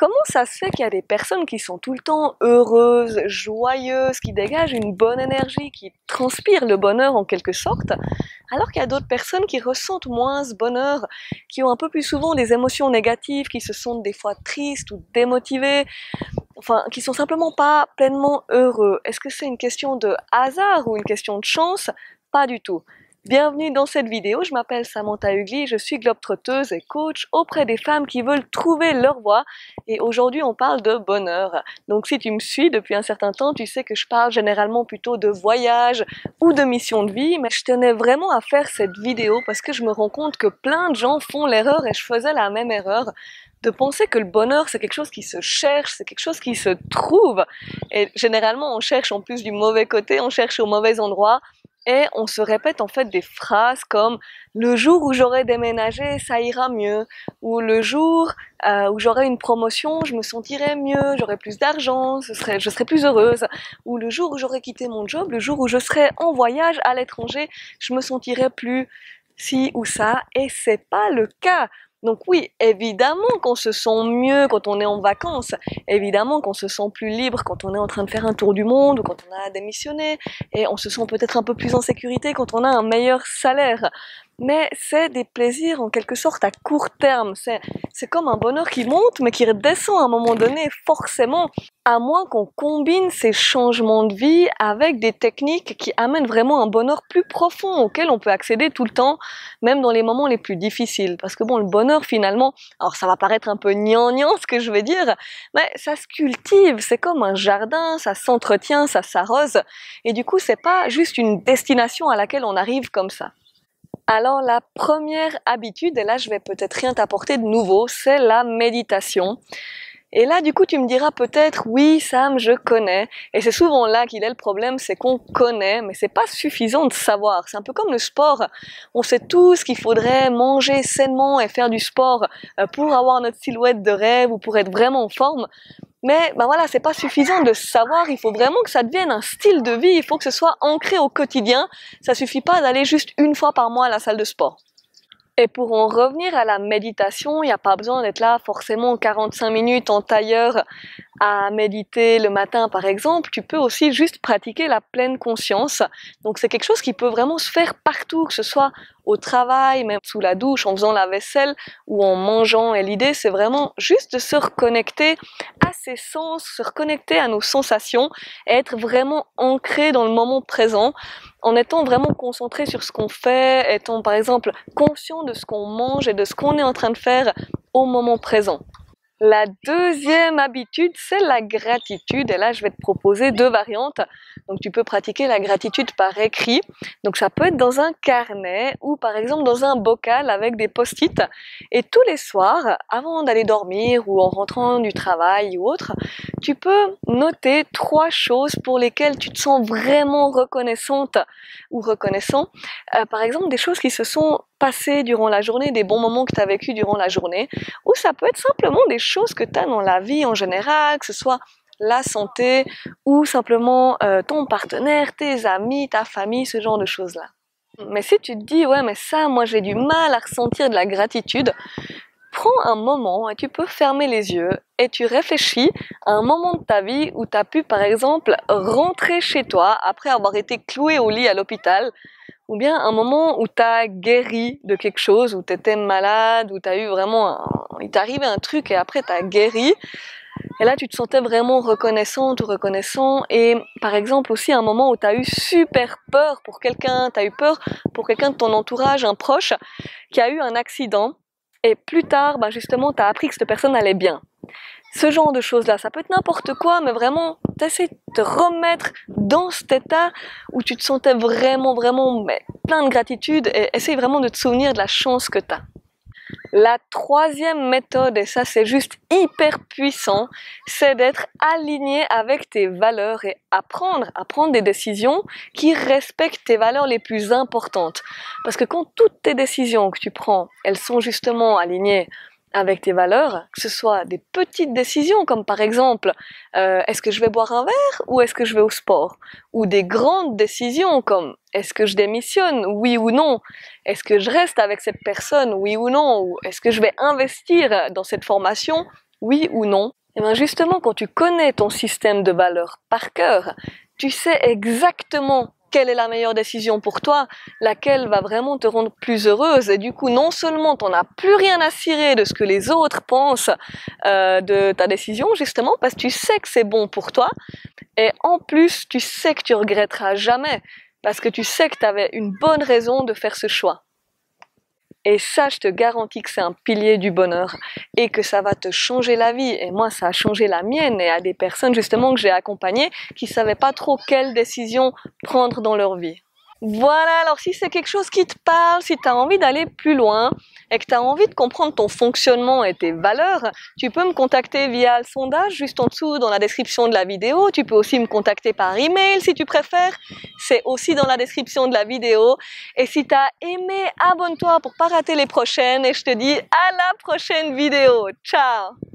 Comment ça se fait qu'il y a des personnes qui sont tout le temps heureuses, joyeuses, qui dégagent une bonne énergie, qui transpirent le bonheur en quelque sorte, alors qu'il y a d'autres personnes qui ressentent moins ce bonheur, qui ont un peu plus souvent des émotions négatives, qui se sentent des fois tristes ou démotivées, enfin, qui sont simplement pas pleinement heureux? Est-ce que c'est une question de hasard ou une question de chance? Pas du tout. Bienvenue dans cette vidéo, je m'appelle Samantha Hugli, je suis globe-trotteuse et coach auprès des femmes qui veulent trouver leur voie et aujourd'hui on parle de bonheur. Donc si tu me suis depuis un certain temps, tu sais que je parle généralement plutôt de voyage ou de mission de vie, mais je tenais vraiment à faire cette vidéo parce que je me rends compte que plein de gens font l'erreur et je faisais la même erreur de penser que le bonheur c'est quelque chose qui se cherche, c'est quelque chose qui se trouve et généralement on cherche en plus du mauvais côté, on cherche au mauvais endroit. Et on se répète en fait des phrases comme « le jour où j'aurai déménagé, ça ira mieux » ou « le jour où j'aurai une promotion, je me sentirai mieux, j'aurai plus d'argent, je serai plus heureuse » ou « le jour où j'aurai quitté mon job, le jour où je serai en voyage à l'étranger, je me sentirai plus ci ou ça » et c'est pas le cas. Donc oui, évidemment qu'on se sent mieux quand on est en vacances, évidemment qu'on se sent plus libre quand on est en train de faire un tour du monde ou quand on a démissionné, et on se sent peut-être un peu plus en sécurité quand on a un meilleur salaire. Mais c'est des plaisirs en quelque sorte à court terme, c'est comme un bonheur qui monte mais qui redescend à un moment donné forcément, à moins qu'on combine ces changements de vie avec des techniques qui amènent vraiment un bonheur plus profond auquel on peut accéder tout le temps, même dans les moments les plus difficiles. Parce que bon, le bonheur finalement, alors ça va paraître un peu gnangnan ce que je vais dire, mais ça se cultive, c'est comme un jardin, ça s'entretient, ça s'arrose, et du coup c'est pas juste une destination à laquelle on arrive comme ça. Alors la première habitude, et là je vais peut-être rien t'apporter de nouveau, c'est la méditation. Et là du coup tu me diras peut-être oui Sam, je connais, et c'est souvent là qu'il est le problème, c'est qu'on connaît, mais c'est pas suffisant de savoir. C'est un peu comme le sport, on sait tous qu'il faudrait manger sainement et faire du sport pour avoir notre silhouette de rêve ou pour être vraiment en forme. Mais ben voilà, c'est pas suffisant de savoir, il faut vraiment que ça devienne un style de vie, il faut que ce soit ancré au quotidien, ça suffit pas d'aller juste une fois par mois à la salle de sport. Et pour en revenir à la méditation, il n'y a pas besoin d'être là forcément 45 minutes en tailleur à méditer le matin par exemple, tu peux aussi juste pratiquer la pleine conscience. Donc c'est quelque chose qui peut vraiment se faire partout, que ce soit au travail, même sous la douche, en faisant la vaisselle ou en mangeant. Et l'idée c'est vraiment juste de se reconnecter à ses sens, se reconnecter à nos sensations, et être vraiment ancré dans le moment présent, en étant vraiment concentré sur ce qu'on fait, étant par exemple conscient de ce qu'on mange et de ce qu'on est en train de faire au moment présent. La deuxième habitude, c'est la gratitude. Et là, je vais te proposer deux variantes. Donc, tu peux pratiquer la gratitude par écrit. Donc, ça peut être dans un carnet ou par exemple dans un bocal avec des post-it. Et tous les soirs, avant d'aller dormir ou en rentrant du travail ou autre, tu peux noter 3 choses pour lesquelles tu te sens vraiment reconnaissante ou reconnaissant. Par exemple, des choses qui se sont passées durant la journée, des bons moments que tu as vécu durant la journée, ou ça peut être simplement des choses que tu as dans la vie en général, que ce soit la santé ou simplement ton partenaire, tes amis, ta famille, ce genre de choses-là. Mais si tu te dis, ouais, mais ça, moi j'ai du mal à ressentir de la gratitude, prends un moment et tu peux fermer les yeux et tu réfléchis à un moment de ta vie où tu as pu par exemple rentrer chez toi après avoir été cloué au lit à l'hôpital, ou bien un moment où tu as guéri de quelque chose, où tu étais malade, où tu as eu vraiment il t'est arrivé un truc et après tu as guéri. Et là, tu te sentais vraiment reconnaissante ou reconnaissant. Et par exemple aussi un moment où tu as eu super peur pour quelqu'un, tu as eu peur pour quelqu'un de ton entourage, un proche, qui a eu un accident. Et plus tard, bah justement, tu as appris que cette personne allait bien. Ce genre de choses-là, ça peut être n'importe quoi, mais vraiment, t'essaies de te remettre dans cet état où tu te sentais vraiment plein de gratitude et essaye vraiment de te souvenir de la chance que t'as. La troisième méthode, et ça c'est juste hyper puissant, c'est d'être aligné avec tes valeurs et apprendre à prendre des décisions qui respectent tes valeurs les plus importantes. Parce que quand toutes tes décisions que tu prends, elles sont justement alignées avec tes valeurs, que ce soit des petites décisions comme par exemple est-ce que je vais boire un verre ou est-ce que je vais au sport, ou des grandes décisions comme est-ce que je démissionne, oui ou non, est-ce que je reste avec cette personne, oui ou non, ou est-ce que je vais investir dans cette formation, oui ou non? Et bien justement, quand tu connais ton système de valeurs par cœur, tu sais exactement quelle est la meilleure décision pour toi, laquelle va vraiment te rendre plus heureuse. Et du coup, non seulement tu n'as plus rien à cirer de ce que les autres pensent de ta décision, justement, parce que tu sais que c'est bon pour toi, et en plus, tu sais que tu regretteras jamais, parce que tu sais que tu avais une bonne raison de faire ce choix. Et ça, je te garantis que c'est un pilier du bonheur et que ça va te changer la vie. Et moi, ça a changé la mienne et à des personnes justement que j'ai accompagnées qui savaient pas trop quelle décision prendre dans leur vie. Voilà, alors si c'est quelque chose qui te parle, si tu as envie d'aller plus loin et que tu as envie de comprendre ton fonctionnement et tes valeurs, tu peux me contacter via le sondage juste en dessous dans la description de la vidéo. Tu peux aussi me contacter par email si tu préfères. C'est aussi dans la description de la vidéo. Et si tu as aimé, abonne-toi pour pas rater les prochaines et je te dis à la prochaine vidéo. Ciao!